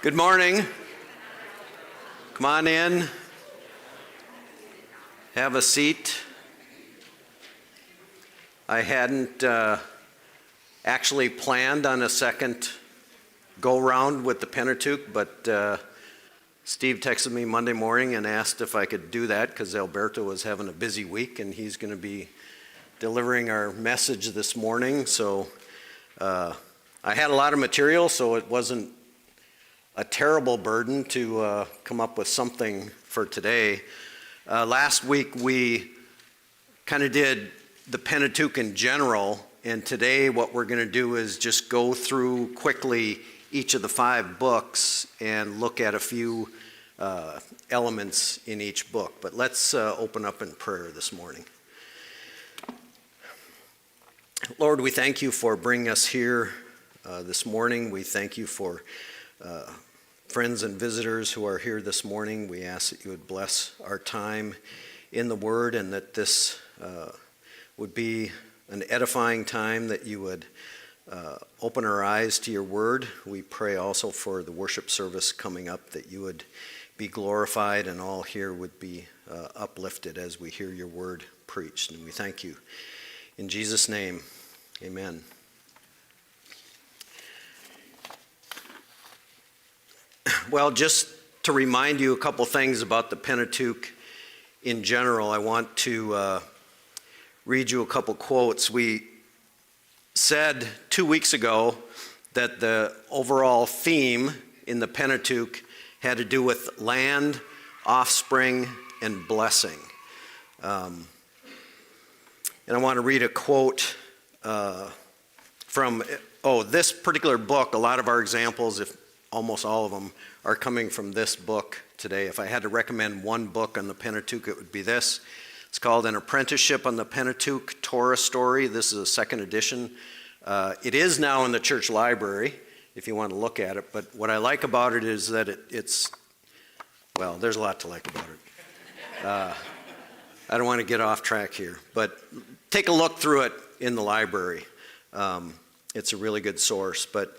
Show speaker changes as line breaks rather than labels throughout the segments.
Good morning. Come on in. Have a seat. I hadn't actually planned on a second go-round with the Pentateuch, but Steve texted me Monday morning and asked if I could do that because Alberto was having a busy week and he's going to be delivering our message this morning. So I had a lot of material, so it wasn't a terrible burden to come up with something for today. Last week we kind of did the Pentateuch in general, and today what we're going to do is just go through quickly each of the 5 books and look at a few elements in each book. But let's open up in prayer this morning. Lord, we thank you for bringing us here this morning. We thank you for friends and visitors who are here this morning. We ask that you would bless our time in the Word and that this would be an edifying time, that you would open our eyes to your Word. We pray also for the worship service coming up, that you would be glorified and all here would be uplifted as we hear your Word preached. And we thank you. In Jesus' name, amen. Well, just to remind you a couple things about the Pentateuch in general, I want to read you a couple quotes. We said 2 weeks ago that the overall theme in the Pentateuch had to do with land, offspring, and blessing. And I want to read a quote from this particular book. A lot of our examples, if almost all of them, are coming from this book today. If I had to recommend one book on the Pentateuch, it would be this. It's called An Apprenticeship on the Pentateuch, Torah Story. This is a second edition. It is now in the church library, if you want to look at it. But what I like about it is that it's there's a lot to like about it. I don't want to get off track here, but take a look through it in the library. It's a really good source. But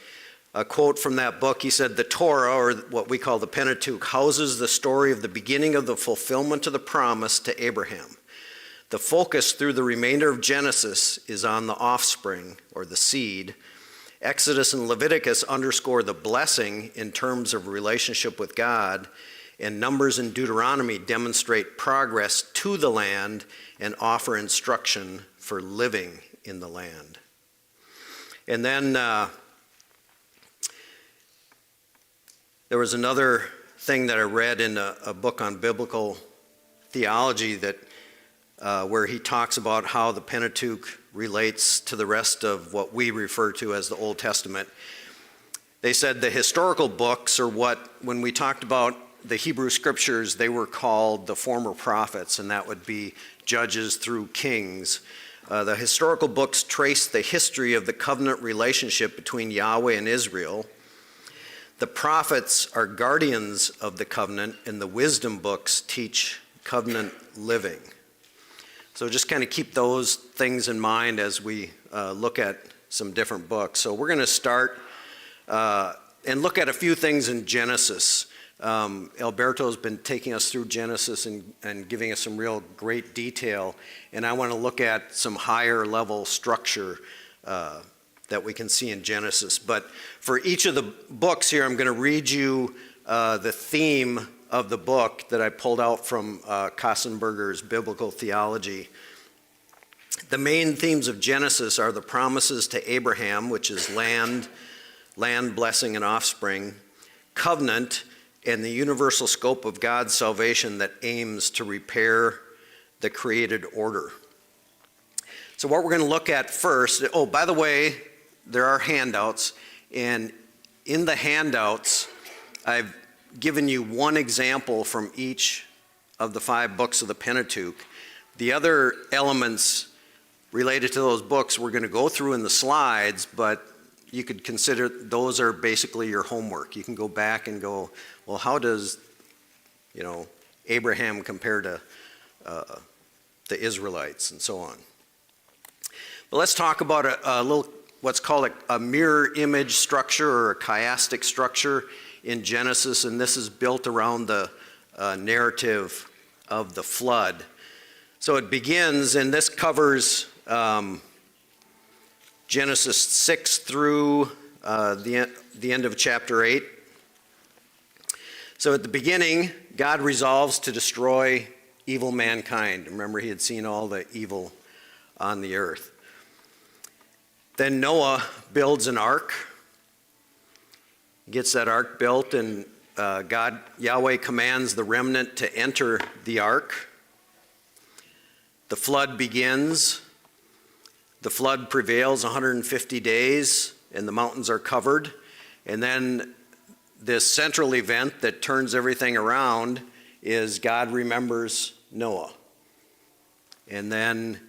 a quote from that book, he said, "The Torah, or what we call the Pentateuch, houses the story of the beginning of the fulfillment of the promise to Abraham. The focus through the remainder of Genesis is on the offspring, or the seed. Exodus and Leviticus underscore the blessing in terms of relationship with God, and Numbers and Deuteronomy demonstrate progress to the land and offer instruction for living in the land." And then there was another thing that I read in a book on biblical theology that where he talks about how the Pentateuch relates to the rest of what we refer to as the Old Testament. They said the historical books are when we talked about the Hebrew Scriptures, they were called the former prophets, and that would be Judges through Kings. The historical books trace the history of the covenant relationship between Yahweh and Israel. The prophets are guardians of the covenant, and the wisdom books teach covenant living. So just kind of keep those things in mind as we look at some different books. So we're going to start and look at a few things in Genesis. Alberto's been taking us through Genesis and giving us some real great detail, and I want to look at some higher level structure that we can see in Genesis. But for each of the books here, I'm going to read you the theme of the book that I pulled out from Kassenberger's Biblical Theology. The main themes of Genesis are the promises to Abraham, which is land, blessing, and offspring, covenant, and the universal scope of God's salvation that aims to repair the created order. So what we're going to look at first, by the way, there are handouts, and in the handouts, I've given you one example from each of the 5 books of the Pentateuch. The other elements related to those books we're going to go through in the slides, but you could consider those are basically your homework. You can go back and go, well, how does, Abraham compare to the Israelites and so on. But let's talk about a little what's called a mirror image structure or a chiastic structure in Genesis, and this is built around the narrative of the flood. So it begins, and this covers Genesis 6 through the end of chapter 8. So at the beginning, God resolves to destroy evil mankind. Remember, he had seen all the evil on the earth. Then Noah builds an ark, gets that ark built, and Yahweh commands the remnant to enter the ark. The flood begins. The flood prevails 150 days, and the mountains are covered. And then this central event that turns everything around is God remembers Noah. And then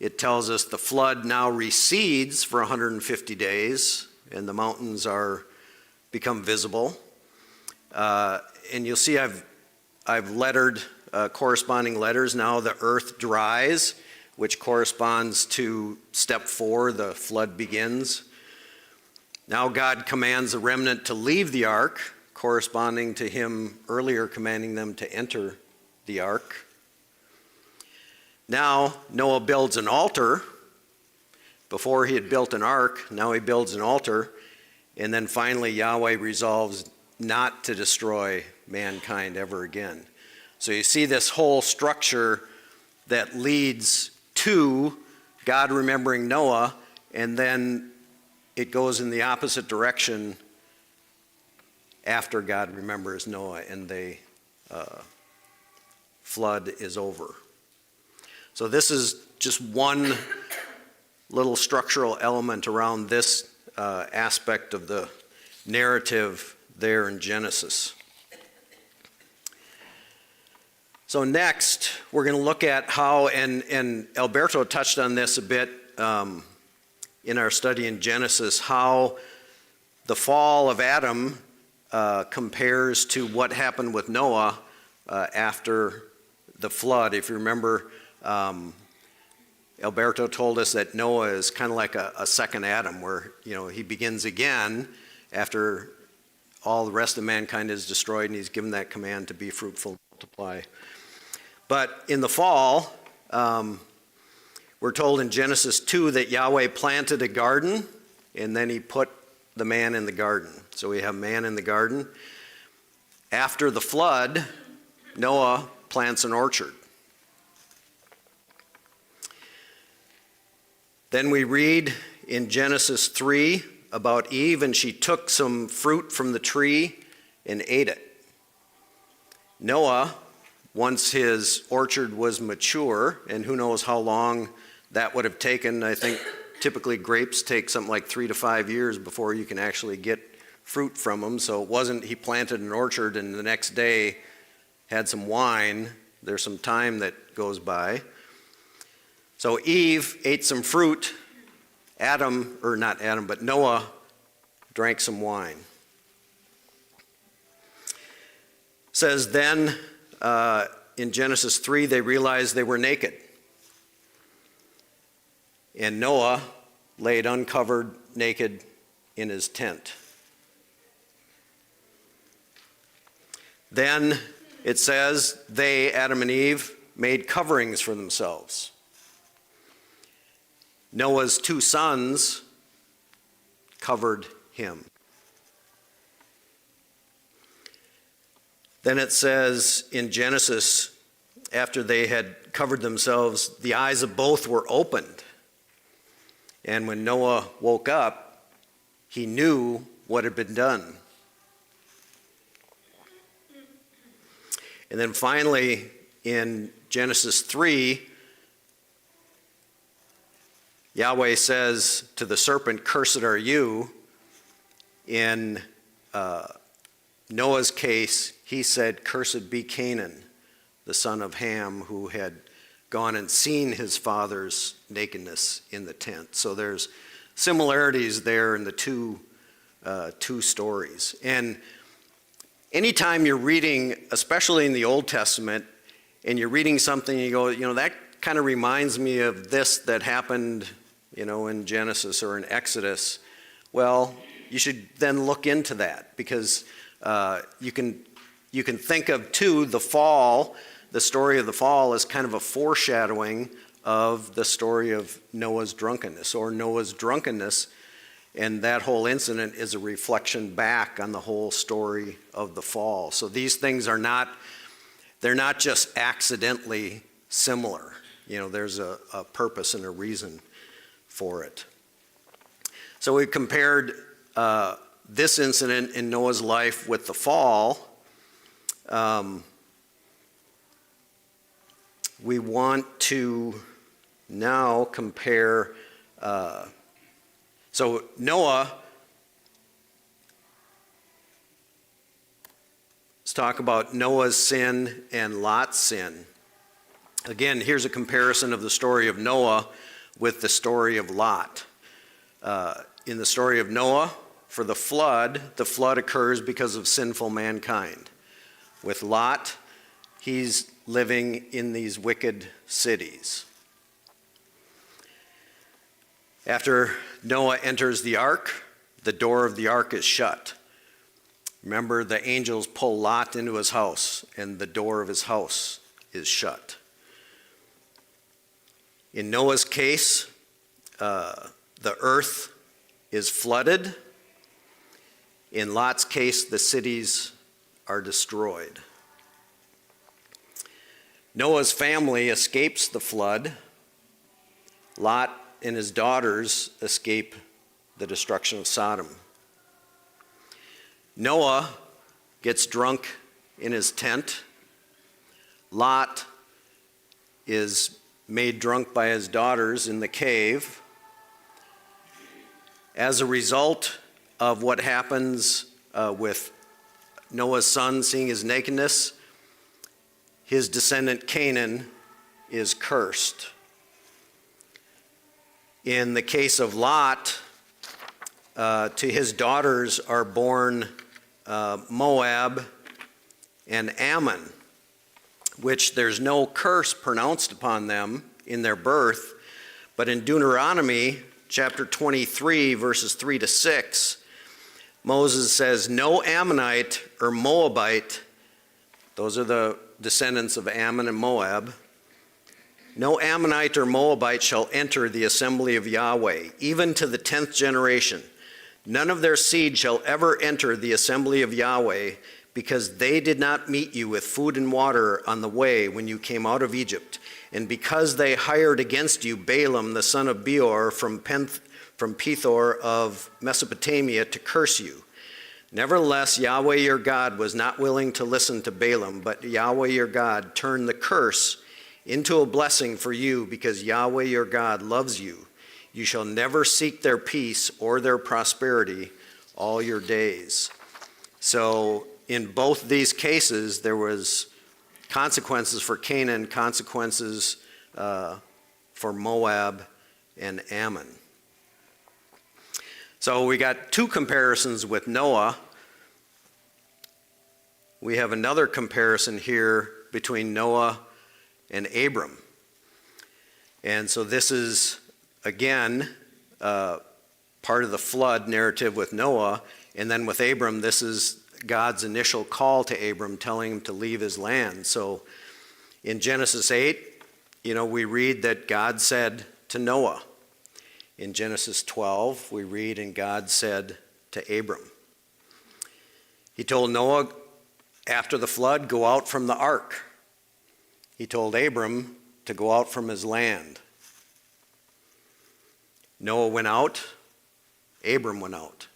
it tells us the flood now recedes for 150 days, and the mountains become visible. And you'll see I've lettered corresponding letters. Now the earth dries, which corresponds to step 4, the flood begins. Now God commands the remnant to leave the ark, corresponding to him earlier commanding them to enter the ark. Now Noah builds an altar. Before he had built an ark, now he builds an altar. And then finally Yahweh resolves not to destroy mankind ever again. So you see this whole structure that leads to God remembering Noah, and then it goes in the opposite direction after God remembers Noah and the flood is over. So this is just one little structural element around this aspect of the narrative there in Genesis. So next, we're going to look at how, and Alberto touched on this a bit in our study in Genesis, how the fall of Adam compares to what happened with Noah after the flood. If you remember, Alberto told us that Noah is kind of like a second Adam, where he begins again after all the rest of mankind is destroyed, and he's given that command to be fruitful, multiply. But in the fall, we're told in Genesis 2 that Yahweh planted a garden, and then he put the man in the garden. So we have man in the garden. After the flood, Noah plants an orchard. Then we read in Genesis 3 about Eve, and she took some fruit from the tree and ate it. Noah, once his orchard was mature, and who knows how long that would have taken, I think typically grapes take something like 3 to 5 years before you can actually get fruit from them. So it wasn't he planted an orchard and the next day had some wine. There's some time that goes by. So Eve ate some fruit. Noah drank some wine. It says then in Genesis 3 they realized they were naked. And Noah laid uncovered, naked in his tent. Then it says they, Adam and Eve, made coverings for themselves. Noah's 2 sons covered him. Then it says in Genesis, after they had covered themselves, the eyes of both were opened. And when Noah woke up, he knew what had been done. And then finally, in Genesis 3, Yahweh says to the serpent, "Cursed are you." In Noah's case, he said, "Cursed be Canaan, the son of Ham, who had gone and seen his father's nakedness in the tent." So there's similarities there in the two stories. And anytime you're reading, especially in the Old Testament, and you're reading something and you go, that kind of reminds me of this that happened in Genesis or in Exodus. Well, you should then look into that, because you can think of, too, the fall, the story of the fall, as kind of a foreshadowing of the story of Noah's drunkenness, and that whole incident is a reflection back on the whole story of the fall. So these things they're not just accidentally similar. There's a purpose and a reason for it. So we compared this incident in Noah's life with the fall. We want to now compare, so Noah, let's talk about Noah's sin and Lot's sin. Again, here's a comparison of the story of Noah with the story of Lot. In the story of Noah, for the flood occurs because of sinful mankind. With Lot, he's living in these wicked cities. After Noah enters the ark, the door of the ark is shut. Remember, the angels pull Lot into his house, and the door of his house is shut. In Noah's case, the earth is flooded. In Lot's case, the cities are destroyed. Noah's family escapes the flood. Lot and his daughters escape the destruction of Sodom. Noah gets drunk in his tent. Lot is made drunk by his daughters in the cave. As a result of what happens with Noah's son seeing his nakedness, his descendant Canaan is cursed. In the case of Lot, to his daughters are born Moab and Ammon, which there's no curse pronounced upon them in their birth, but in Deuteronomy chapter 23, verses 3 to 6, Moses says, "No Ammonite or Moabite," those are the descendants of Ammon and Moab, "no Ammonite or Moabite shall enter the assembly of Yahweh, even to the 10th generation. None of their seed shall ever enter the assembly of Yahweh, because they did not meet you with food and water on the way when you came out of Egypt, and because they hired against you Balaam the son of Beor from Pethor of Mesopotamia to curse you. Nevertheless, Yahweh your God was not willing to listen to Balaam, but Yahweh your God turned the curse into a blessing for you, because Yahweh your God loves you. You shall never seek their peace or their prosperity all your days." So in both these cases, there was consequences for Canaan, consequences for Moab and Ammon. So we got two comparisons with Noah. We have another comparison here between Noah and Abram. And so this is, again, part of the flood narrative with Noah. And then with Abram, this is God's initial call to Abram, telling him to leave his land. So in Genesis 8, we read that God said to Noah. In Genesis 12, we read, and God said to Abram. He told Noah, after the flood, go out from the ark. He told Abram to go out from his land. Noah went out, Abram went out.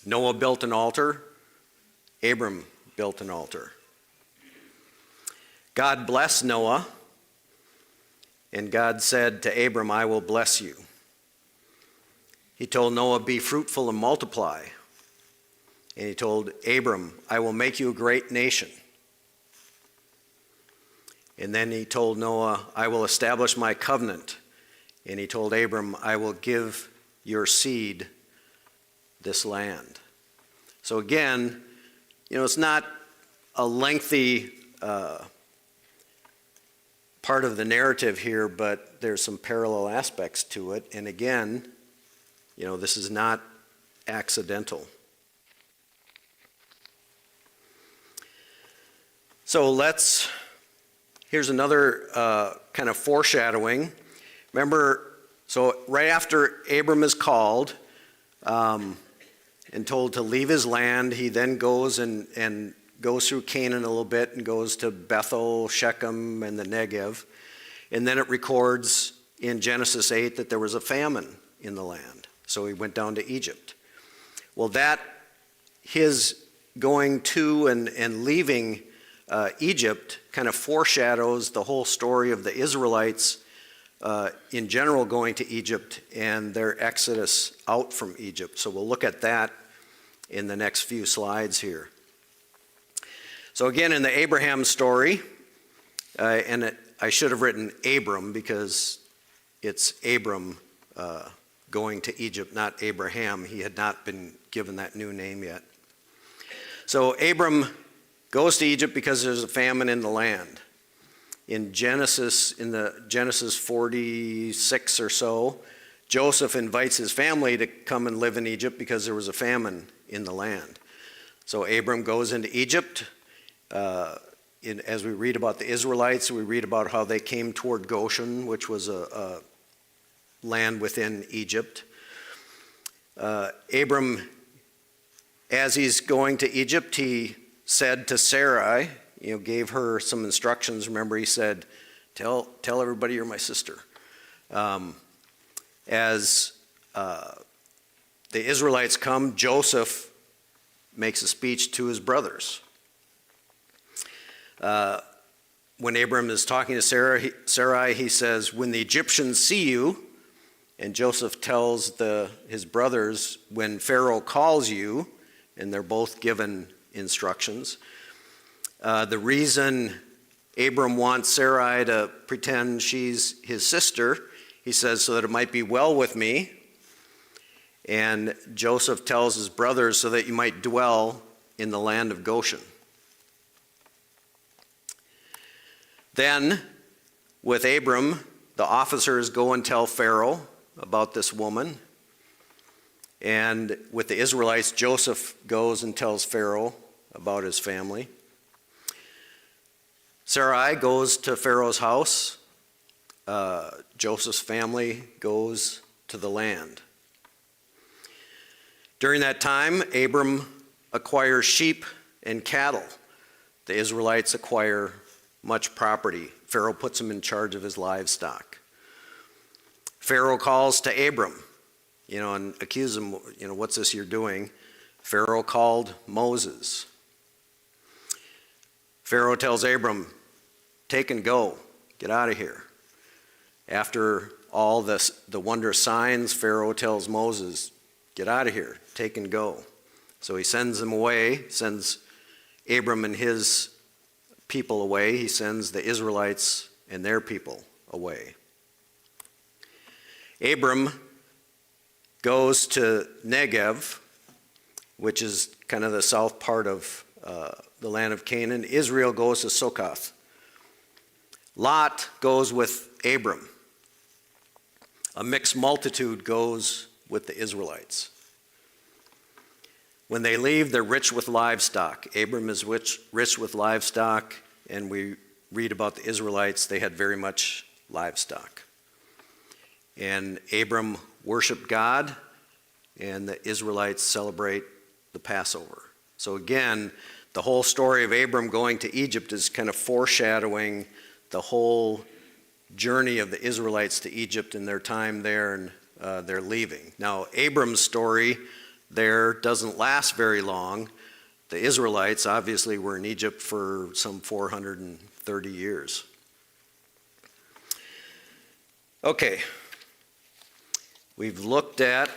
Noah built an altar, Abram built an altar. God blessed Noah, and God said to Abram, I will bless you. He told Noah, be fruitful and multiply. And he told Abram, I will make you a great nation. And then he told Noah, I will establish my covenant. And he told Abram, I will give your seed this land. So again, it's not a lengthy part of the narrative here, but there's some parallel aspects to it. And again, this is not accidental. So here's another kind of foreshadowing. Remember, so right after Abram is called and told to leave his land, he then goes and goes through Canaan a little bit and goes to Bethel, Shechem, and the Negev. And then it records in Genesis 8 that there was a famine in the land. So he went down to Egypt. Well, his going to and leaving Egypt kind of foreshadows the whole story of the Israelites in general going to Egypt and their exodus out from Egypt. So we'll look at that in the next few slides here. So again, in the Abraham story, I should have written Abram because it's Abram going to Egypt, not Abraham. He had not been given that new name yet. So Abram goes to Egypt because there's a famine in the land. In Genesis 46 or so, Joseph invites his family to come and live in Egypt because there was a famine in the land. So Abram goes into Egypt. As we read about the Israelites, we read about how they came toward Goshen, which was a land within Egypt. Abram, as he's going to Egypt, he said to Sarai, gave her some instructions. Remember, he said, tell everybody you're my sister. As the Israelites come, Joseph makes a speech to his brothers. When Abram is talking to Sarai, he says, when the Egyptians see you, and Joseph tells his brothers, when Pharaoh calls you, and they're both given instructions. The reason Abram wants Sarai to pretend she's his sister, he says, so that it might be well with me. And Joseph tells his brothers, so that you might dwell in the land of Goshen. Then, with Abram, the officers go and tell Pharaoh about this woman. And with the Israelites, Joseph goes and tells Pharaoh about his family. Sarai goes to Pharaoh's house. Joseph's family goes to the land. During that time, Abram acquires sheep and cattle. The Israelites acquire much property. Pharaoh puts him in charge of his livestock. Pharaoh calls to Abram, and accuses him, what's this you're doing? Pharaoh called Moses. Pharaoh tells Abram, take and go, get out of here. After all the wondrous signs, Pharaoh tells Moses, get out of here, take and go. So he sends them away, sends Abram and his people away. He sends the Israelites and their people away. Abram goes to Negev, which is kind of the south part of the land of Canaan. Israel goes to Succoth. Lot goes with Abram. A mixed multitude goes with the Israelites. When they leave, they're rich with livestock. Abram is rich with livestock, and we read about the Israelites. They had very much livestock. And Abram worshiped God, and the Israelites celebrate the Passover. So again, the whole story of Abram going to Egypt is kind of foreshadowing the whole journey of the Israelites to Egypt and their time there and their leaving. Now, Abram's story there doesn't last very long. The Israelites obviously were in Egypt for some 430 years. Okay, we've looked at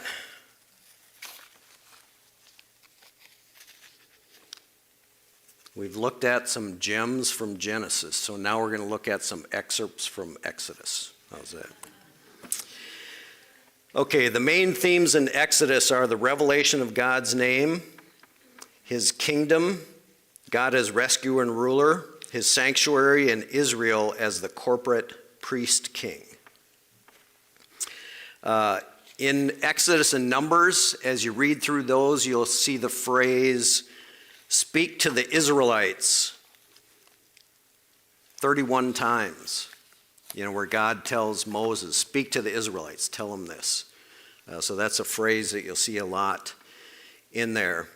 some gems from Genesis, so now we're going to look at some excerpts from Exodus. How's that? Okay, the main themes in Exodus are the revelation of God's name, his kingdom, God as rescuer and ruler, his sanctuary, and Israel as the corporate priest king. In Exodus and Numbers, as you read through those, you'll see the phrase, "Speak to the Israelites," 31 times. Where God tells Moses, "Speak to the Israelites, tell them this." So that's a phrase that you'll see a lot in there.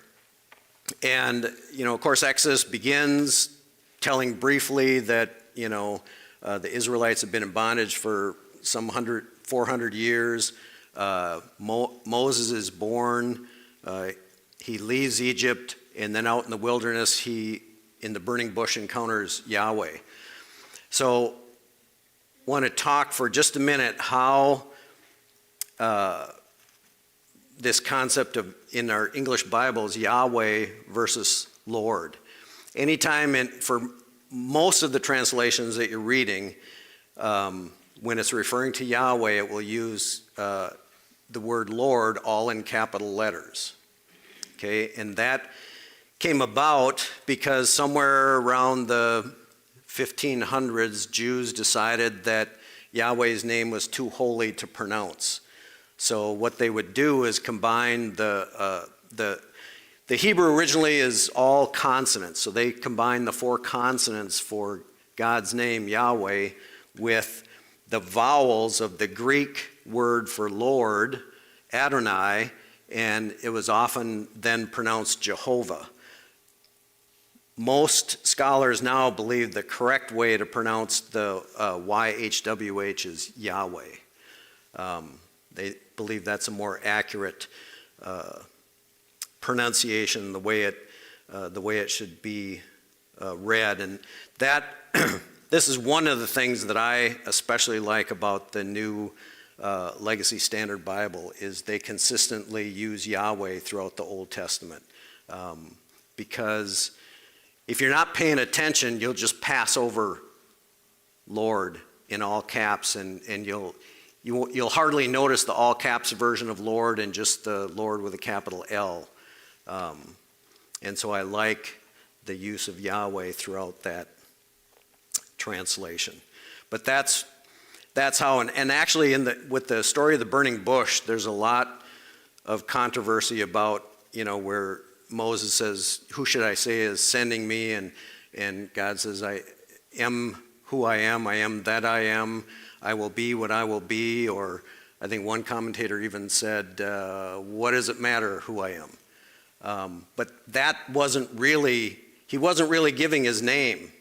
And, of course, Exodus begins telling briefly that, the Israelites have been in bondage for some 400 years. Moses is born. He leaves Egypt, and then out in the wilderness, he, in the burning bush, encounters Yahweh. So I want to talk for just a minute how this concept of, in our English Bibles, Yahweh versus Lord. Anytime for most of the translations that you're reading, when it's referring to Yahweh, it will use the word Lord all in capital letters. Okay, and that came about because somewhere around the 1500s, Jews decided that Yahweh's name was too holy to pronounce. So what they would do is combine the Hebrew originally is all consonants. So they combine the 4 consonants for God's name, Yahweh, with the vowels of the Greek word for Lord, Adonai, and it was often then pronounced Jehovah. Most scholars now believe the correct way to pronounce the YHWH is Yahweh. They believe that's a more accurate pronunciation, the way it should be read, and that this is one of the things that I especially like about the new Legacy Standard Bible is they consistently use Yahweh throughout the Old Testament, because if you're not paying attention, you'll just pass over Lord in all caps, and you'll hardly notice the all caps version of Lord and just the Lord with a capital L. And so I like the use of Yahweh throughout that translation. But that's how, and actually with the story of the burning bush, there's a lot of controversy about, where Moses says, "Who should I say is sending me?" And God says, "I am who I am that I am, I will be what I will be," or I think one commentator even said, "What does it matter who I am?" But that he wasn't really giving his name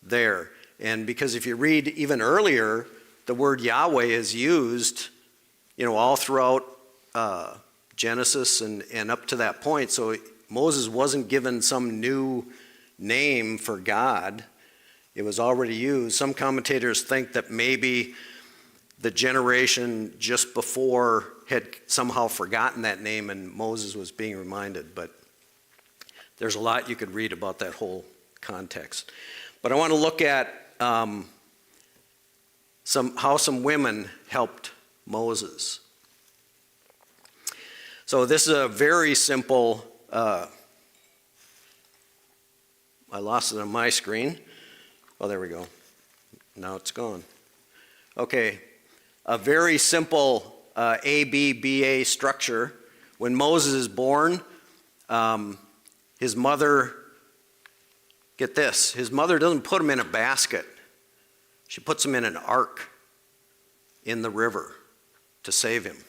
there. And because if you read even earlier, the word Yahweh is used, all throughout Genesis and up to that point. So Moses wasn't given some new name for God. It was already used. Some commentators think that maybe the generation just before had somehow forgotten that name and Moses was being reminded. But there's a lot you could read about that whole context. But I want to look at how some women helped Moses. So this is a very simple, I lost it on my screen. Oh, there we go. Now it's gone. Okay, a very simple ABBA structure. When Moses is born, his mother, get this, his mother doesn't put him in a basket. She puts him in an ark in the river to save him.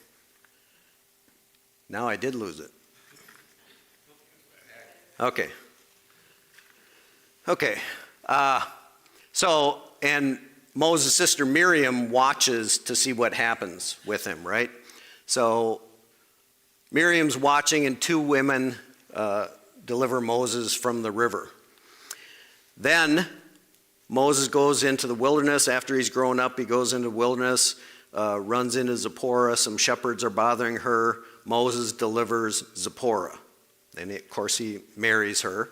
Now I did lose it. Okay. And Moses' sister Miriam watches to see what happens with him, right? So Miriam's watching, and 2 women deliver Moses from the river. Then Moses goes into the wilderness. After he's grown up, he goes into the wilderness, runs into Zipporah. Some shepherds are bothering her. Moses delivers Zipporah. And of course, he marries her.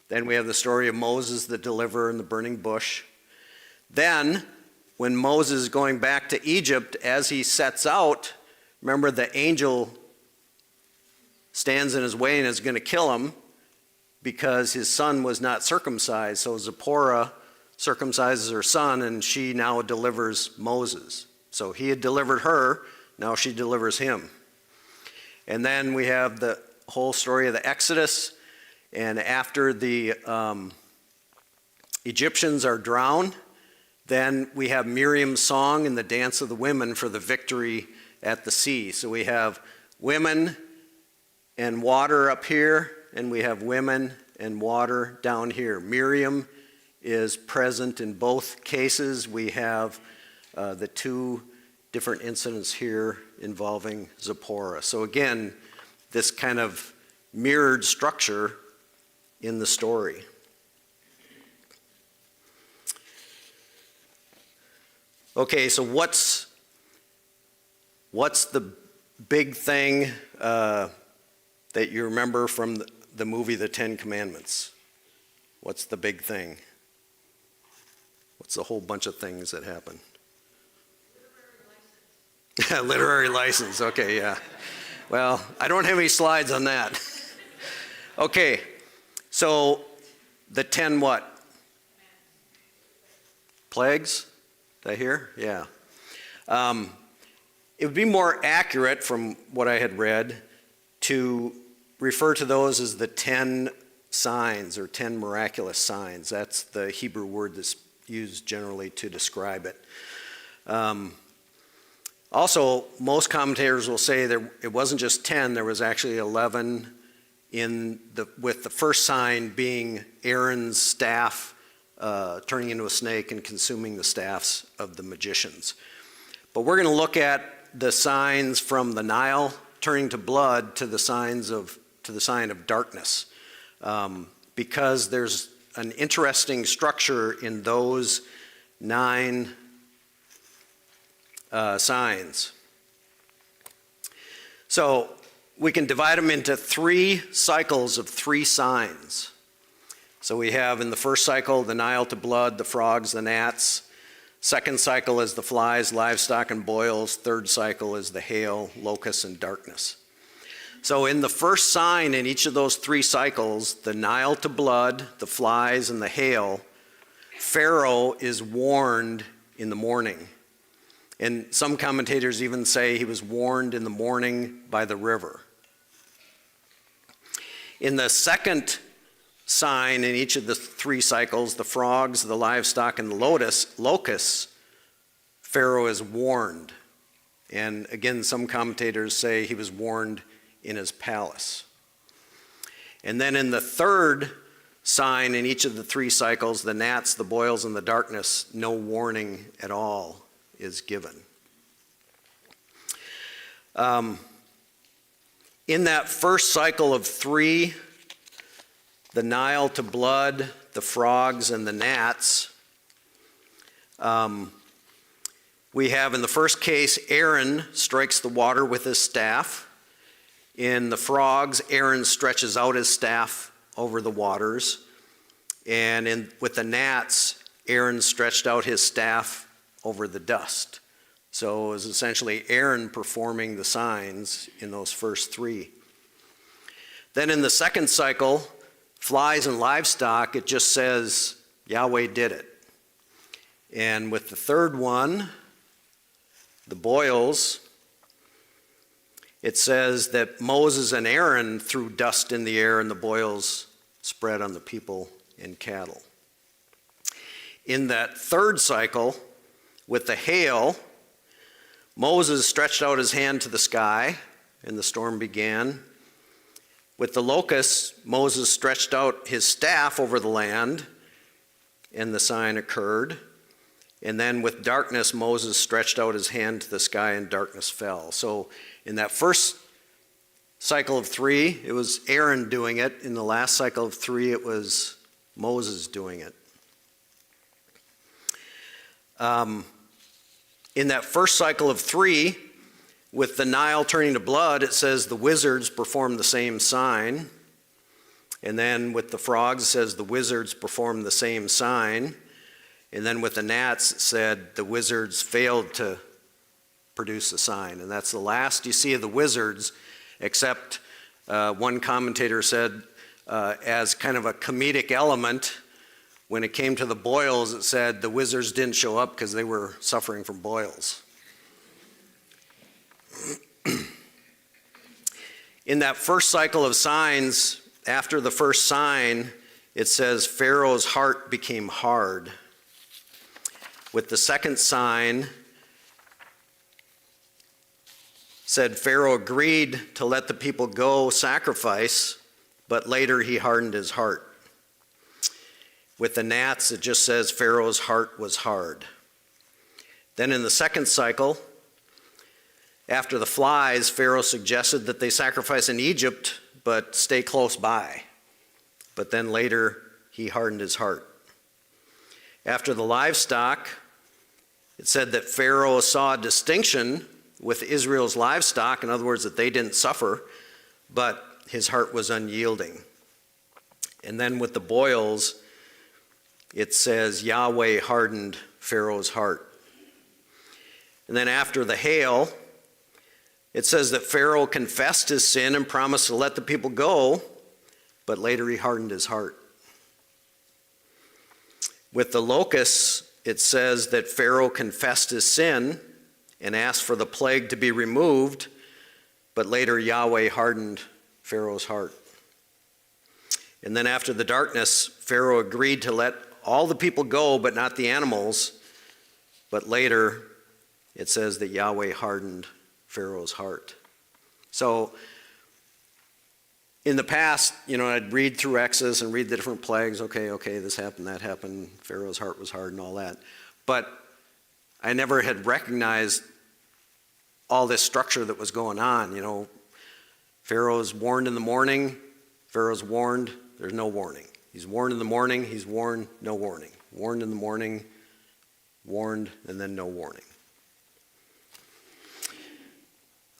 Then we have the story of Moses, the deliverer, in the burning bush. Then, when Moses is going back to Egypt, as he sets out, remember the angel stands in his way and is going to kill him. because his son was not circumcised. So Zipporah circumcises her son, and she now delivers Moses. So he had delivered her, now she delivers him. And then we have the whole story of the Exodus, and after the Egyptians are drowned, then we have Miriam's song and the dance of the women for the victory at the sea. So we have women and water up here, and we have women and water down here. Miriam is present in both cases. We have the two different incidents here involving Zipporah. So again, this kind of mirrored structure in the story. Okay, so what's the big thing that you remember from the movie The Ten Commandments? What's the big thing? What's the whole bunch of things that happen? Literary license, okay, yeah. Well, I don't have any slides on that. Okay, so the 10 what? Plagues? Did I hear? Yeah. It would be more accurate from what I had read to refer to those as the 10 signs or 10 miraculous signs. That's the Hebrew word that's used generally to describe it. Also, most commentators will say that it wasn't just 10, there was actually 11 with the first sign being Aaron's staff turning into a snake and consuming the staffs of the magicians. But we're going to look at the signs from the Nile turning to blood to the sign of darkness, because there's an interesting structure in those 9 signs. So we can divide them into 3 cycles of 3 signs. So we have in the first cycle the Nile to blood, the frogs, the gnats. Second cycle is the flies, livestock, and boils. Third cycle is the hail, locusts, and darkness. So in the first sign in each of those 3 cycles, the Nile to blood, the flies, and the hail, Pharaoh is warned in the morning. And some commentators even say he was warned in the morning by the river. In the second sign in each of the 3 cycles, the frogs, the livestock, and the locusts, Pharaoh is warned. And again, some commentators say he was warned in his palace. And then in the third sign in each of the 3 cycles, the gnats, the boils, and the darkness, no warning at all is given. In that first cycle of 3, the Nile to blood, the frogs, and the gnats, we have in the first case, Aaron strikes the water with his staff. In the frogs, Aaron stretches out his staff over the waters. And with the gnats, Aaron stretched out his staff over the dust. So it was essentially Aaron performing the signs in those first 3. Then in the second cycle, flies and livestock, it just says Yahweh did it. And with the third one, the boils, it says that Moses and Aaron threw dust in the air and the boils spread on the people and cattle. In that third cycle, with the hail, Moses stretched out his hand to the sky and the storm began. With the locusts, Moses stretched out his staff over the land and the sign occurred. And then with darkness, Moses stretched out his hand to the sky and darkness fell. So in that first cycle of 3, it was Aaron doing it. In the last cycle of 3, it was Moses doing it. In that first cycle of 3, with the Nile turning to blood, it says the wizards performed the same sign. And then with the frogs, it says the wizards performed the same sign. And then with the gnats, it said the wizards failed to produce a sign. And that's the last you see of the wizards, except one commentator said as kind of a comedic element. When it came to the boils, it said the wizards didn't show up because they were suffering from boils. In that first cycle of signs, after the first sign, it says Pharaoh's heart became hard. With the second sign, said Pharaoh agreed to let the people go sacrifice, but later he hardened his heart. With the gnats, it just says Pharaoh's heart was hard. Then in the second cycle, after the flies, Pharaoh suggested that they sacrifice in Egypt, but stay close by. But then later, he hardened his heart. After the livestock, it said that Pharaoh saw a distinction with Israel's livestock, in other words, that they didn't suffer, but his heart was unyielding. And then with the boils, it says Yahweh hardened Pharaoh's heart. And then after the hail, it says that Pharaoh confessed his sin and promised to let the people go, but later he hardened his heart. With the locusts, it says that Pharaoh confessed his sin and asked for the plague to be removed, but later Yahweh hardened Pharaoh's heart. And then after the darkness, Pharaoh agreed to let all the people go, but not the animals. But later, it says that Yahweh hardened Pharaoh's heart. So, in the past, I'd read through Exodus and read the different plagues. Okay, this happened, that happened. Pharaoh's heart was hard and all that. But I never had recognized all this structure that was going on. Pharaoh's warned in the morning. Pharaoh's warned, there's no warning. He's warned in the morning, he's warned, no warning. Warned in the morning, warned, and then no warning.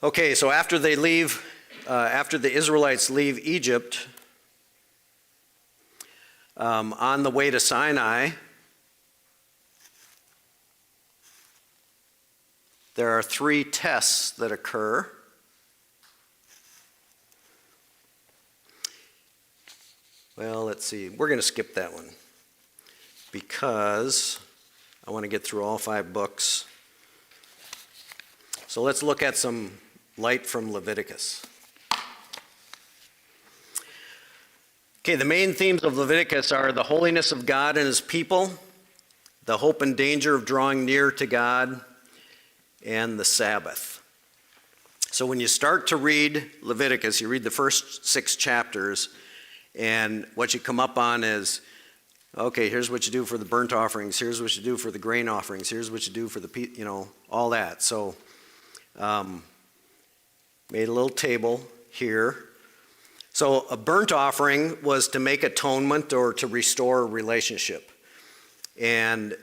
Okay, so after the Israelites leave Egypt, on the way to Sinai, there are 3 tests that occur. Well, let's see. We're going to skip that one because I want to get through all 5 books. So let's look at some light from Leviticus. Okay, the main themes of Leviticus are the holiness of God and his people, the hope and danger of drawing near to God, and the Sabbath. So when you start to read Leviticus, you read the first 6 chapters, and what you come up on is, okay, here's what you do for the burnt offerings, here's what you do for the grain offerings, here's what you do for the, all that. So, made a little table here. So a burnt offering was to make atonement or to restore a relationship. And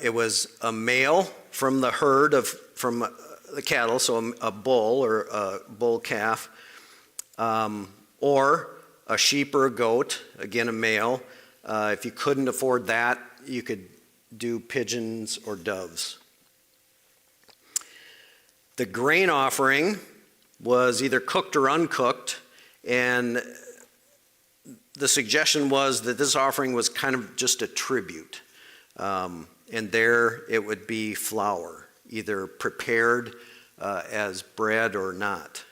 it was a male from the herd from the cattle, so a bull or a bull calf, or a sheep or a goat, again a male. If you couldn't afford that, you could do pigeons or doves. The grain offering was either cooked or uncooked, and the suggestion was that this offering was kind of just a tribute. And there it would be flour, either prepared as bread or not.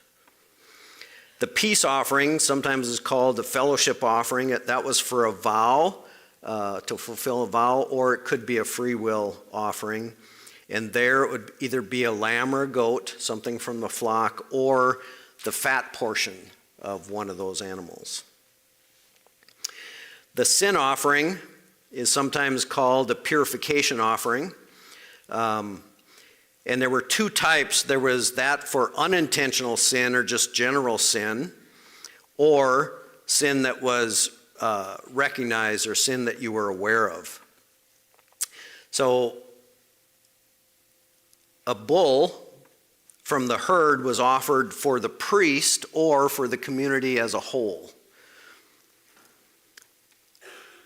The peace offering sometimes is called the fellowship offering. That was for a vow, to fulfill a vow, or it could be a free will offering. And there it would either be a lamb or a goat, something from the flock, or the fat portion of one of those animals. The sin offering is sometimes called a purification offering. And there were 2 types. There was that for unintentional sin or just general sin, or sin that was recognized or sin that you were aware of. So a bull from the herd was offered for the priest or for the community as a whole.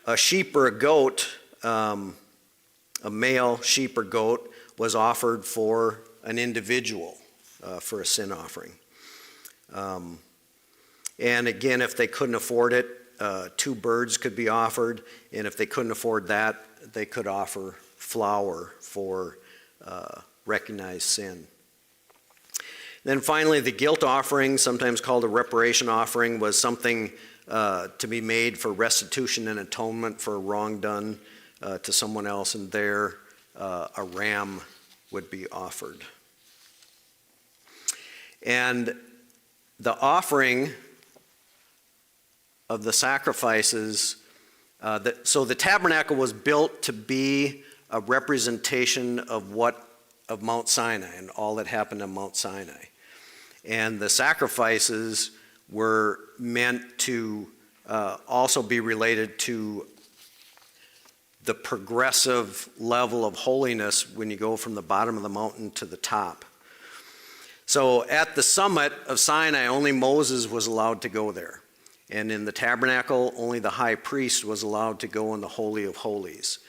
A sheep or a goat, a male sheep or goat, was offered for an individual for a sin offering. And again, if they couldn't afford it, 2 birds could be offered. And if they couldn't afford that, they could offer flour for recognized sin. Then finally, the guilt offering, sometimes called a reparation offering, was something to be made for restitution and atonement for a wrong done to someone else, and there a ram would be offered. And the offering of the sacrifices, so the tabernacle was built to be a representation of Mount Sinai and all that happened on Mount Sinai. And the sacrifices were meant to also be related to the progressive level of holiness when you go from the bottom of the mountain to the top. So at the summit of Sinai, only Moses was allowed to go there. And in the tabernacle, only the high priest was allowed to go in the Holy of Holies.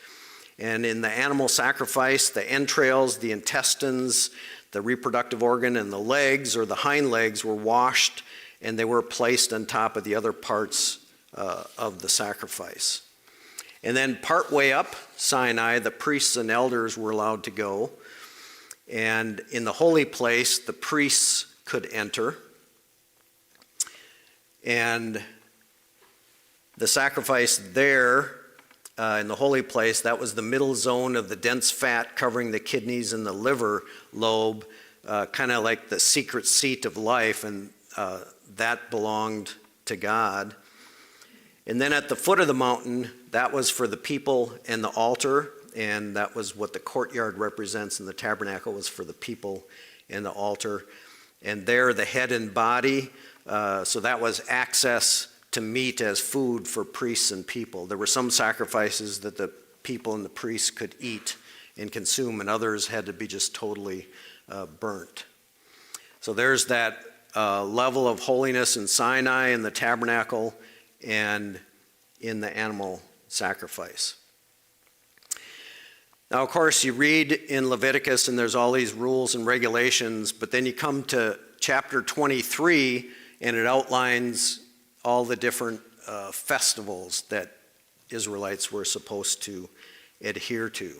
And in the animal sacrifice, the entrails, the intestines, the reproductive organ, and the legs or the hind legs were washed, and they were placed on top of the other parts of the sacrifice. And then partway up Sinai, the priests and elders were allowed to go. And in the holy place, the priests could enter. And the sacrifice there in the holy place, that was the middle zone of the dense fat covering the kidneys and the liver lobe, kind of like the secret seat of life, and that belonged to God. And then at the foot of the mountain, that was for the people and the altar, and that was what the courtyard represents, and the tabernacle was for the people and the altar. And there the head and body, so that was access to meat as food for priests and people. There were some sacrifices that the people and the priests could eat and consume, and others had to be just totally burnt. So there's that level of holiness in Sinai, in the tabernacle, and in the animal sacrifice. Now, of course, you read in Leviticus, and there's all these rules and regulations, but then you come to chapter 23, and it outlines all the different festivals that Israelites were supposed to adhere to.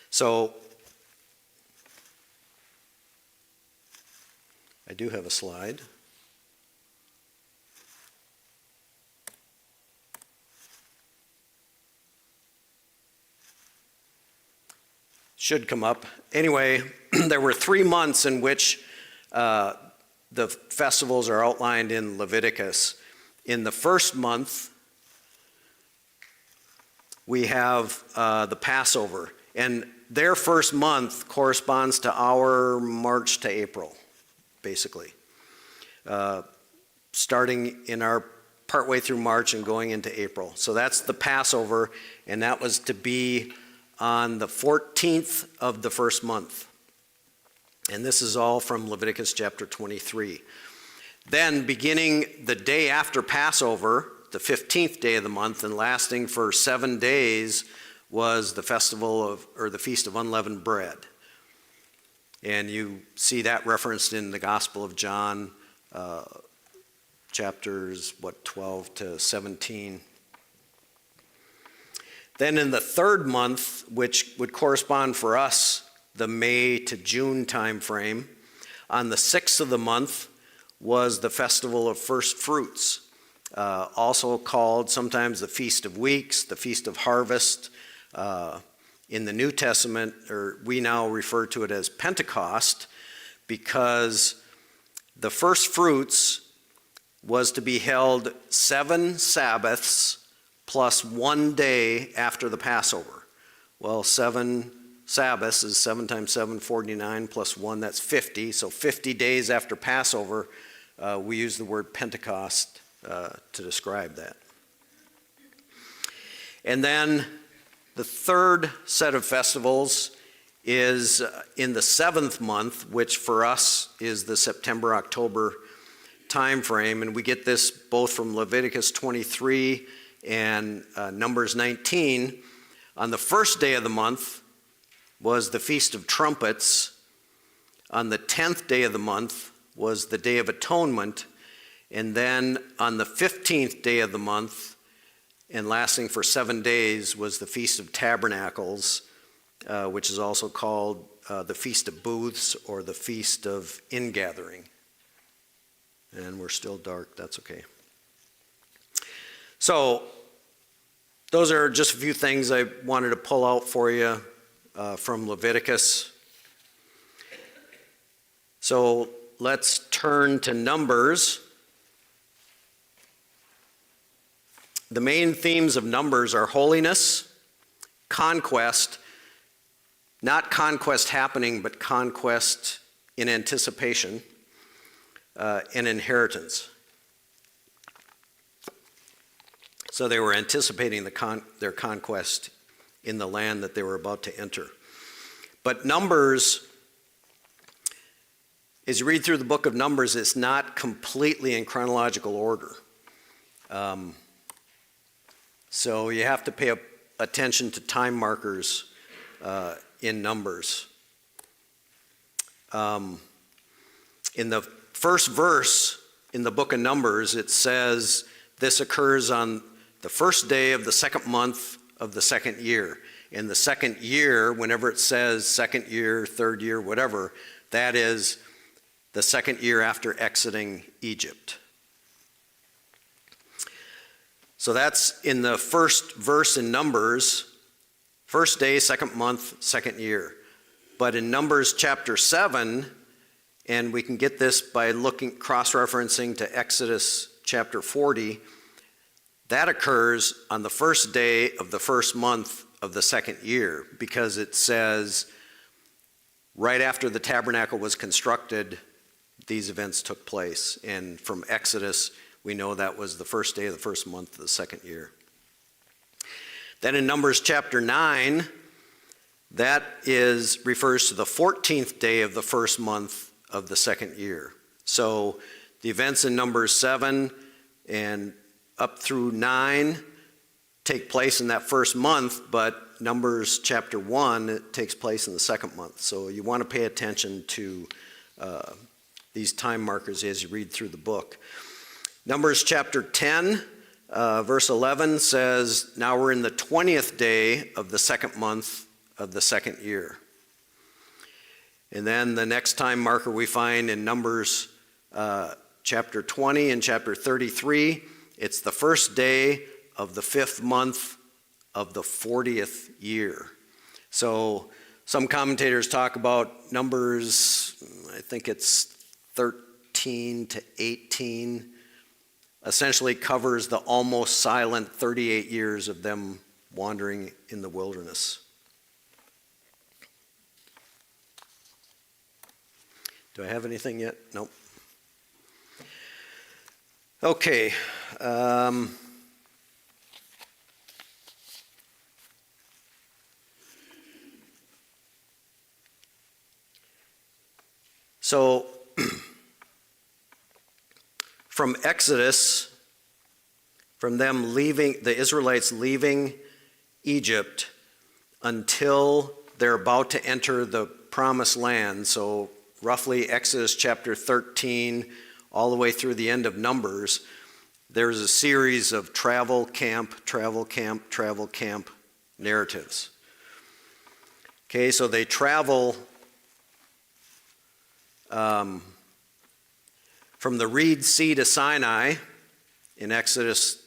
So, I do have a slide. Should come up. Anyway, there were 3 months in which the festivals are outlined in Leviticus. In the first month, we have the Passover. And their first month corresponds to our March to April, basically. Starting in our partway through March and going into April. So that's the Passover, and that was to be on the 14th of the first month. And this is all from Leviticus chapter 23. Then, beginning the day after Passover, the 15th day of the month, and lasting for 7 days, was the the Feast of Unleavened Bread. And you see that referenced in the Gospel of John, chapters 12 to 17. Then in the third month, which would correspond for us, the May to June time frame, on the 6th of the month was the Festival of First Fruits, also called sometimes the Feast of Weeks, the Feast of Harvest. In the New Testament, or we now refer to it as Pentecost, because the first fruits was to be held 7 Sabbaths plus 1 day after the Passover. Well, 7 Sabbaths is 7 times 7, 49, plus 1, that's 50. So 50 days after Passover, we use the word Pentecost to describe that. And then the third set of festivals is in the 7th month, which for us is the September-October time frame. And we get this both from Leviticus 23 and Numbers 19. On the first day of the month was the Feast of Trumpets. On the 10th day of the month was the Day of Atonement, and then on the 15th day of the month, and lasting for 7 days, was the Feast of Tabernacles, which is also called the Feast of Booths or the Feast of Ingathering. And we're still dark, that's okay. So, those are just a few things I wanted to pull out for you from Leviticus. So, let's turn to Numbers. The main themes of Numbers are holiness, conquest, not conquest happening, but conquest in anticipation, and inheritance. So they were anticipating their conquest in the land that they were about to enter. But Numbers, as you read through the book of Numbers, it's not completely in chronological order. So you have to pay attention to time markers in Numbers. In the first verse in the book of Numbers, it says this occurs on the first day of the second month of the second year. In the second year, whenever it says second year, third year, whatever, that is the second year after exiting Egypt. So that's in the first verse in Numbers, first day, second month, second year. But in Numbers chapter 7, and we can get this by cross-referencing to Exodus chapter 40, that occurs on the first day of the first month of the second year, because it says right after the tabernacle was constructed, these events took place. And from Exodus, we know that was the first day of the first month of the second year. Then in Numbers chapter 9, that refers to the 14th day of the first month of the second year. So the events in Numbers 7 and up through 9 take place in that first month, but Numbers chapter 1, it takes place in the second month. So you want to pay attention to these time markers as you read through the book. Numbers chapter 10, verse 11 says, now we're in the 20th day of the second month of the second year. And then the next time marker we find in Numbers chapter 20 and chapter 33, it's the first day of the fifth month of the 40th year. So some commentators talk about Numbers, I think it's 13 to 18, essentially covers the almost silent 38 years of them wandering in the wilderness. Do I have anything yet? Nope. Okay. So, from Exodus, from them leaving, the Israelites leaving Egypt until they're about to enter the promised land, so roughly Exodus chapter 13, all the way through the end of Numbers, there's a series of travel camp narratives. Okay, so they travel from the Reed Sea to Sinai in Exodus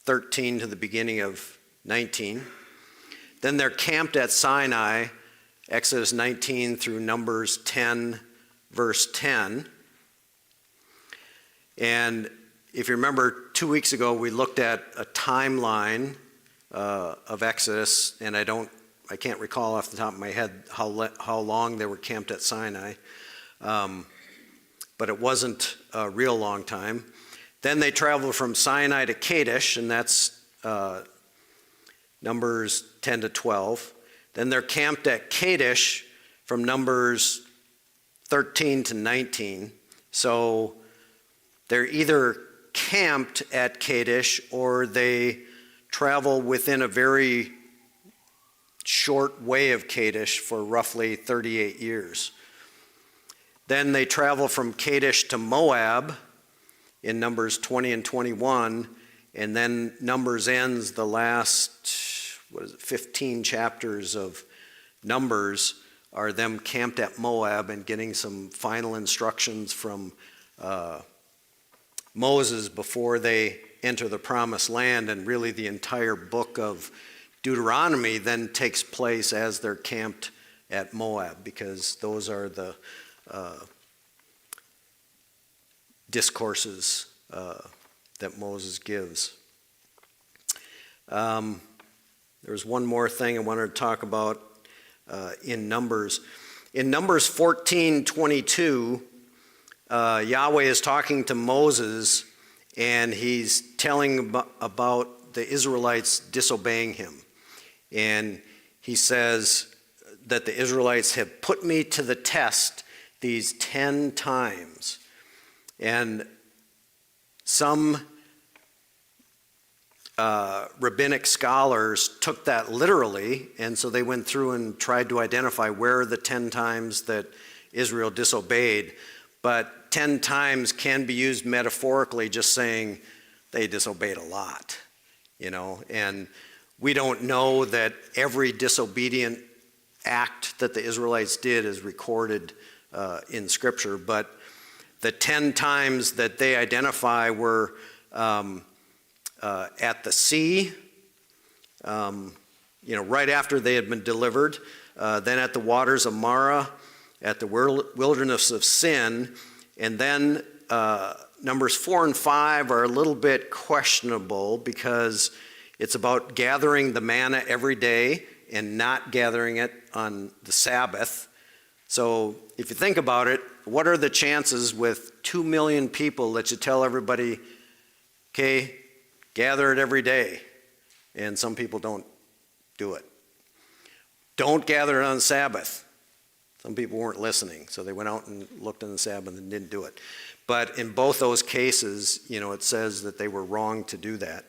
13 to the beginning of 19. Then they're camped at Sinai, Exodus 19 through Numbers 10, verse 10. And if you remember, 2 weeks ago we looked at a timeline of Exodus, and I can't recall off the top of my head how long they were camped at Sinai, but it wasn't a real long time. Then they traveled from Sinai to Kadesh, and that's Numbers 10 to 12. Then they're camped at Kadesh from Numbers 13 to 19. So they're either camped at Kadesh or they travel within a very short way of Kadesh for roughly 38 years. Then they travel from Kadesh to Moab in Numbers 20 and 21, and then Numbers ends the last 15 chapters of Numbers are them camped at Moab and getting some final instructions from Moses before they enter the promised land. And really the entire book of Deuteronomy then takes place as they're camped at Moab, because those are the discourses that Moses gives. There's one more thing I wanted to talk about in Numbers. In Numbers 14:22, Yahweh is talking to Moses, and he's telling about the Israelites disobeying him. And he says that the Israelites have put me to the test these 10 times. And some rabbinic scholars took that literally, and so they went through and tried to identify where are the 10 times that Israel disobeyed. But 10 times can be used metaphorically, just saying they disobeyed a lot, and we don't know that every disobedient act that the Israelites did is recorded in Scripture, but the 10 times that they identify were at the sea, right after they had been delivered, then at the waters of Marah, at the wilderness of Sin, and then Numbers 4 and 5 are a little bit questionable because it's about gathering the manna every day and not gathering it on the Sabbath. So if you think about it, what are the chances with 2 million people that you tell everybody, okay, gather it every day, and some people don't do it? Don't gather it on Sabbath. Some people weren't listening, so they went out and looked on the Sabbath and didn't do it. But in both those cases, it says that they were wrong to do that.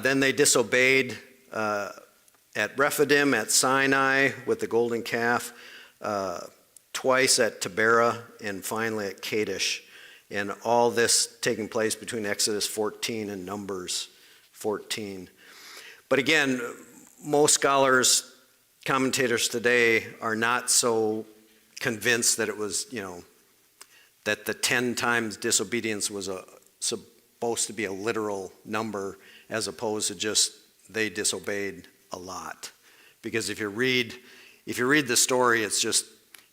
Then they disobeyed at Rephidim, at Sinai with the golden calf, twice at Taberah, and finally at Kadesh. And all this taking place between Exodus 14 and Numbers 14. But again, most scholars, commentators today are not so convinced that it was, that the 10 times disobedience was supposed to be a literal number, as opposed to just they disobeyed a lot. Because if you read the story, it's just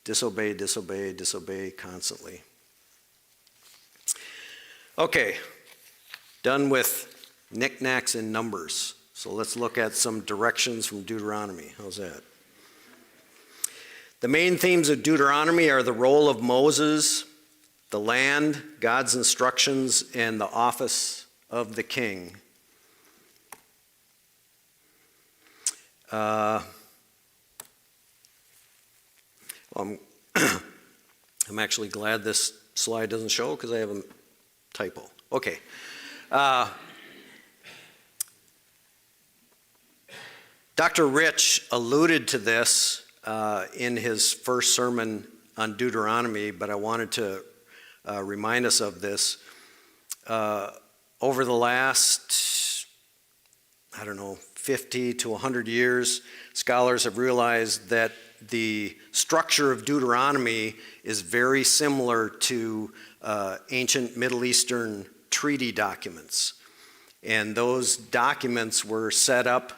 disobey, disobey, disobey constantly. Okay, done with knickknacks and numbers. So let's look at some directions from Deuteronomy. How's that? The main themes of Deuteronomy are the role of Moses, the land, God's instructions, and the office of the king. I'm actually glad this slide doesn't show because I have a typo. Okay. Dr. Rich alluded to this in his first sermon on Deuteronomy, but I wanted to remind us of this. Over the last, 50 to 100 years, scholars have realized that the structure of Deuteronomy is very similar to ancient Middle Eastern treaty documents. And those documents were set up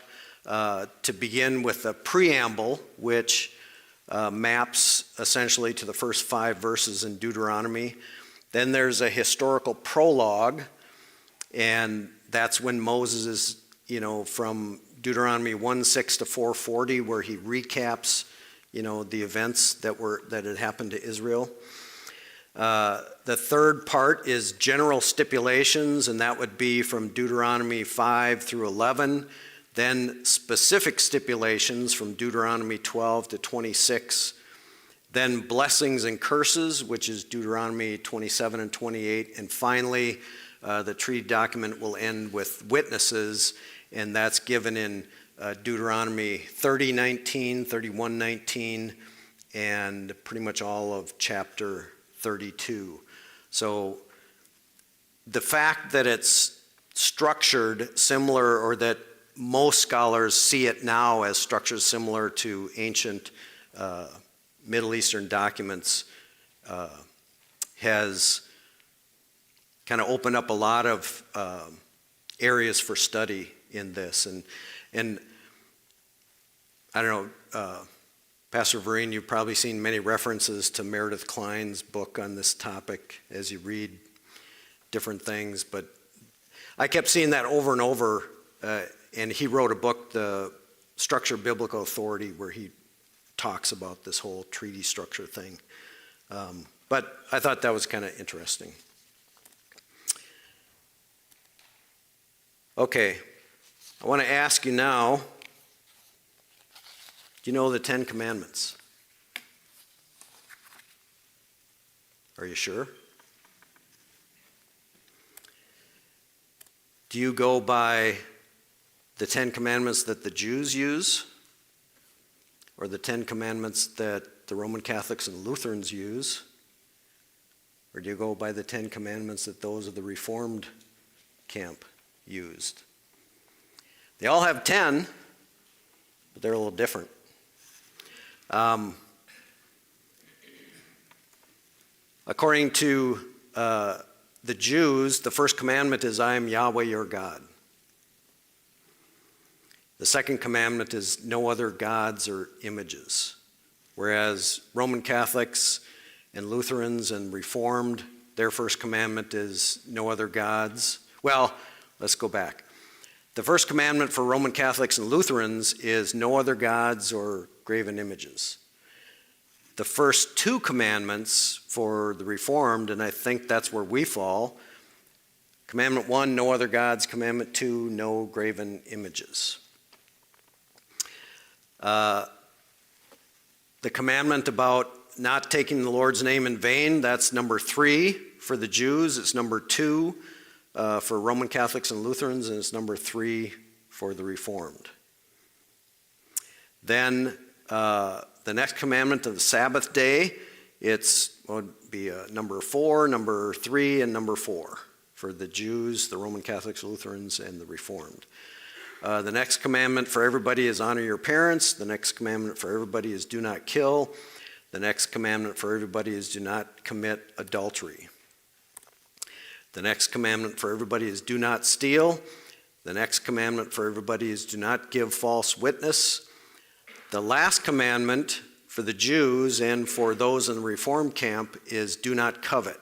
to begin with a preamble, which maps essentially to the first 5 verses in Deuteronomy. Then there's a historical prologue, and that's when Moses is, from Deuteronomy 1:6 to 4:40, where he recaps, the events that had happened to Israel. The third part is general stipulations, and that would be from Deuteronomy 5 through 11. Then specific stipulations from Deuteronomy 12 to 26. Then blessings and curses, which is Deuteronomy 27 and 28. And finally, the treaty document will end with witnesses, and that's given in Deuteronomy 30:19, 31:19, and pretty much all of chapter 32. So the fact that it's structured similar, or that most scholars see it now as structured similar to ancient Middle Eastern documents, has kind of opened up a lot of areas for study in this. And I don't know, Pastor Vereen, you've probably seen many references to Meredith Klein's book on this topic as you read different things, but I kept seeing that over and over, and he wrote a book, The Structure of Biblical Authority, where he talks about this whole treaty structure thing. But I thought that was kind of interesting. Okay, I want to ask you now, do you know the Ten Commandments? Are you sure? Do you go by the Ten Commandments that the Jews use, or the Ten Commandments that the Roman Catholics and Lutherans use? Or do you go by the Ten Commandments that those of the Reformed camp used? They all have 10, but they're a little different. According to the Jews, the first commandment is, I am Yahweh your God. The second commandment is, no other gods or images. Whereas Roman Catholics and Lutherans and Reformed, their first commandment is, no other gods. Well, let's go back. The first commandment for Roman Catholics and Lutherans is, no other gods or graven images. The first two commandments for the Reformed, and I think that's where we fall, Commandment 1, no other gods. Commandment 2, no graven images. The commandment about not taking the Lord's name in vain, that's number 3 for the Jews. It's number 2 for Roman Catholics and Lutherans, and it's number 3 for the Reformed. Then the next commandment of the Sabbath day, would be number 4, number 3, and number 4 for the Jews, the Roman Catholics, Lutherans, and the Reformed. The next commandment for everybody is honor your parents. The next commandment for everybody is do not kill. The next commandment for everybody is do not commit adultery. The next commandment for everybody is do not steal. The next commandment for everybody is do not give false witness. The last commandment for the Jews and for those in the Reformed camp is do not covet.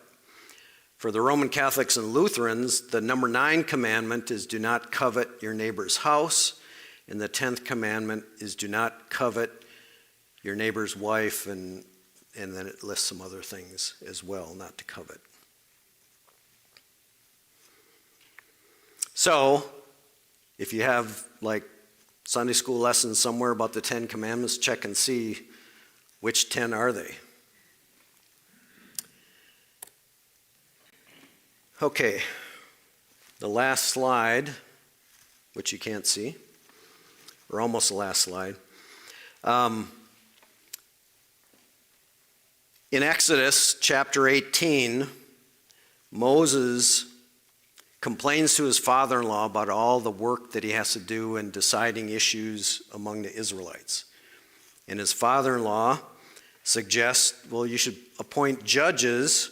For the Roman Catholics and Lutherans, the number 9 commandment is do not covet your neighbor's house. And the 10th commandment is do not covet your neighbor's wife, and then it lists some other things as well, not to covet. So, if you have like Sunday school lessons somewhere about the 10 commandments, check and see which 10 are they. Okay, the last slide, which you can't see, or almost the last slide. In Exodus chapter 18, Moses complains to his father-in-law about all the work that he has to do in deciding issues among the Israelites. And his father-in-law suggests, well, you should appoint judges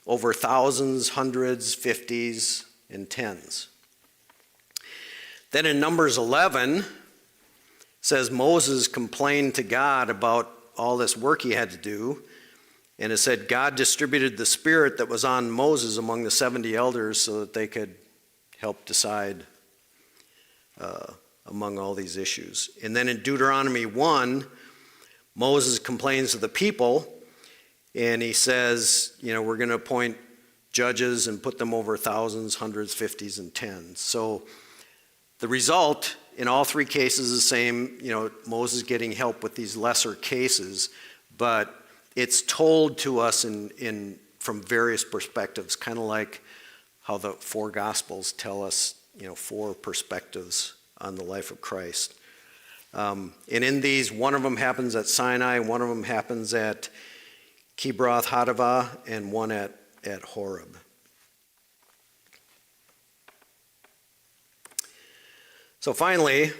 over thousands, hundreds, 50s, and 10s. Then in Numbers 11, says Moses complained to God about all this work he had to do. And it said God distributed the spirit that was on Moses among the 70 elders so that they could help decide among all these issues. And then in Deuteronomy 1, Moses complains to the people, and he says, we're going to appoint judges and put them over thousands, hundreds, 50s, and 10s. So the result in all 3 cases is the same, Moses getting help with these lesser cases, but it's told to us from various perspectives, kind of like how the 4 Gospels tell us, 4 perspectives on the life of Christ. And in these, one of them happens at Sinai, one of them happens at Kibroth Hattaavah, and one at Horeb. So finally,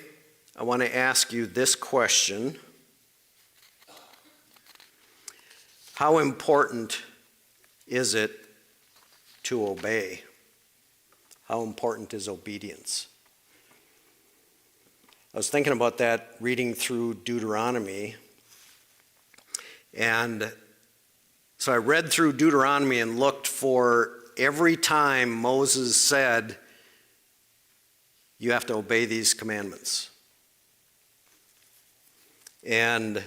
I want to ask you this question. How important is it to obey? How important is obedience? I was thinking about that reading through Deuteronomy. And so I read through Deuteronomy and looked for every time Moses said, you have to obey these commandments. And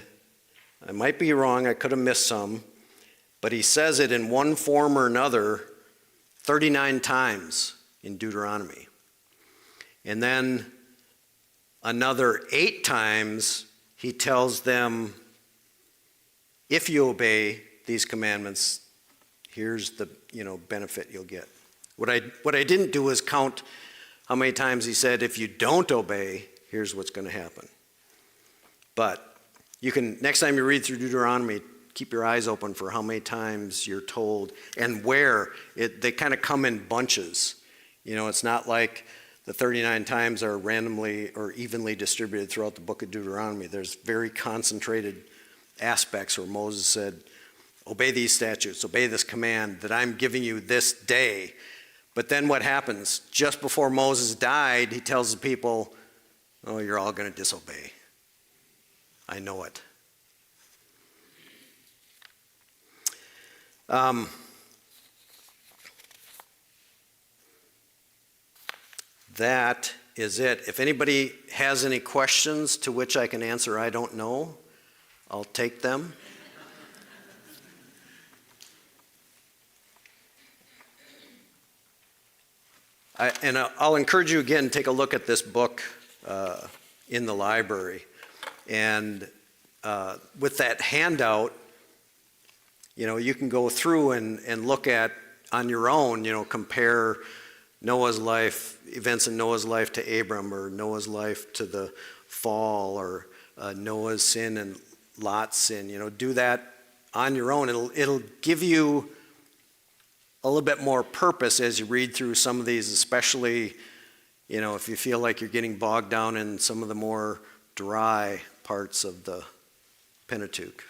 I might be wrong, I could have missed some, but he says it in one form or another 39 times in Deuteronomy. And then another 8 times he tells them, if you obey these commandments, here's the benefit you'll get. What I didn't do is count how many times he said, if you don't obey, here's what's going to happen. But you can, next time you read through Deuteronomy, keep your eyes open for how many times you're told and where. They kind of come in bunches. It's not like the 39 times are randomly or evenly distributed throughout the book of Deuteronomy. There's very concentrated aspects where Moses said, obey these statutes, obey this command that I'm giving you this day. But then what happens? Just before Moses died, he tells the people, oh, you're all going to disobey. I know it. That is it. If anybody has any questions to which I can answer, I don't know, I'll take them. I'll encourage you again, take a look at this book in the library. And with that handout, you can go through and look at on your own, compare Noah's life, events in Noah's life to Abram, or Noah's life to the fall, or Noah's sin and Lot's sin. Do that on your own. It'll give you a little bit more purpose as you read through some of these, especially, if you feel like you're getting bogged down in some of the more dry parts of the Pentateuch.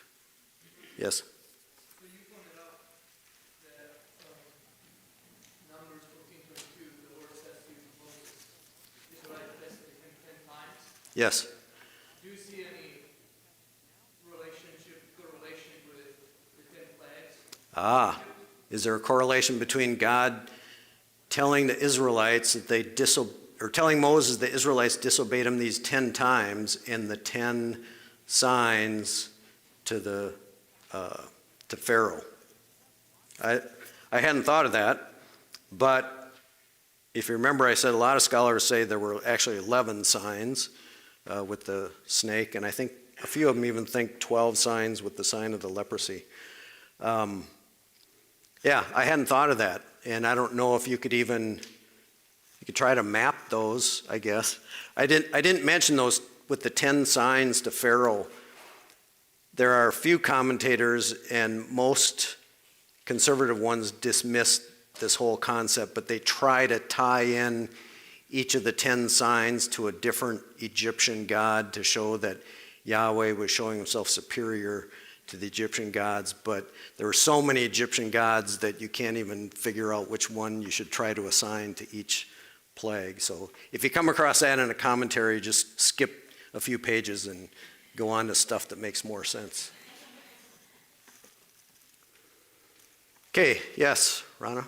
Yes?
So you pointed out that Numbers 14:22, the Lord says to Moses, Israelite tested him 10 times.
Yes.
Do you see any correlation with the 10 plagues?
Is there a correlation between God telling the Israelites that they telling Moses the Israelites disobeyed him these 10 times and the 10 signs to Pharaoh? I hadn't thought of that, but if you remember, I said a lot of scholars say there were actually 11 signs with the snake, and I think a few of them even think 12 signs with the sign of the leprosy. Yeah, I hadn't thought of that, and I don't know if you could try to map those, I guess. I didn't mention those with the 10 signs to Pharaoh. There are a few commentators, and most conservative ones dismiss this whole concept, but they try to tie in each of the 10 signs to a different Egyptian god to show that Yahweh was showing himself superior to the Egyptian gods, but there are so many Egyptian gods that you can't even figure out which one you should try to assign to each plague. So if you come across that in a commentary, just skip a few pages and go on to stuff that makes more sense. Okay, yes, Rana?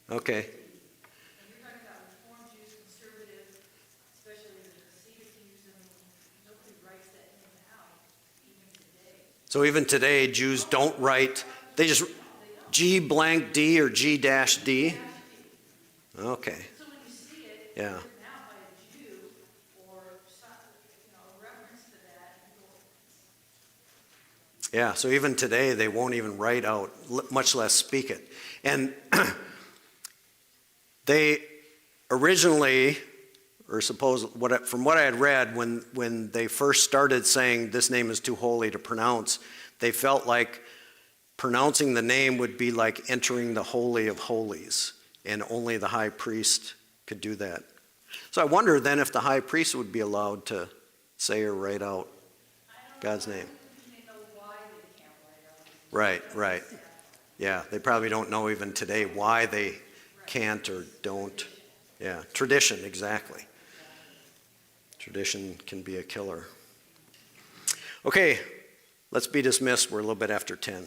Okay.
And you're talking about Reform Jews, conservative, especially the Hasidic Jews, and nobody writes that name out, even today.
So even today, Jews don't write, they just G blank D or G dash D? Okay.
So when you see it,
Yeah.
written out by a Jew or some,
Yeah, so even today, they won't even write out, much less speak it. And they originally, or from what I had read, when they first started saying this name is too holy to pronounce, they felt like pronouncing the name would be like entering the Holy of Holies, and only the high priest could do that. So I wonder then if the high priest would be allowed to say or write out God's name.
They know why they can't write out.
Right. Yeah, they probably don't know even today why they can't or don't. Yeah, tradition, exactly. Tradition can be a killer. Okay, let's be dismissed. We're a little bit after 10.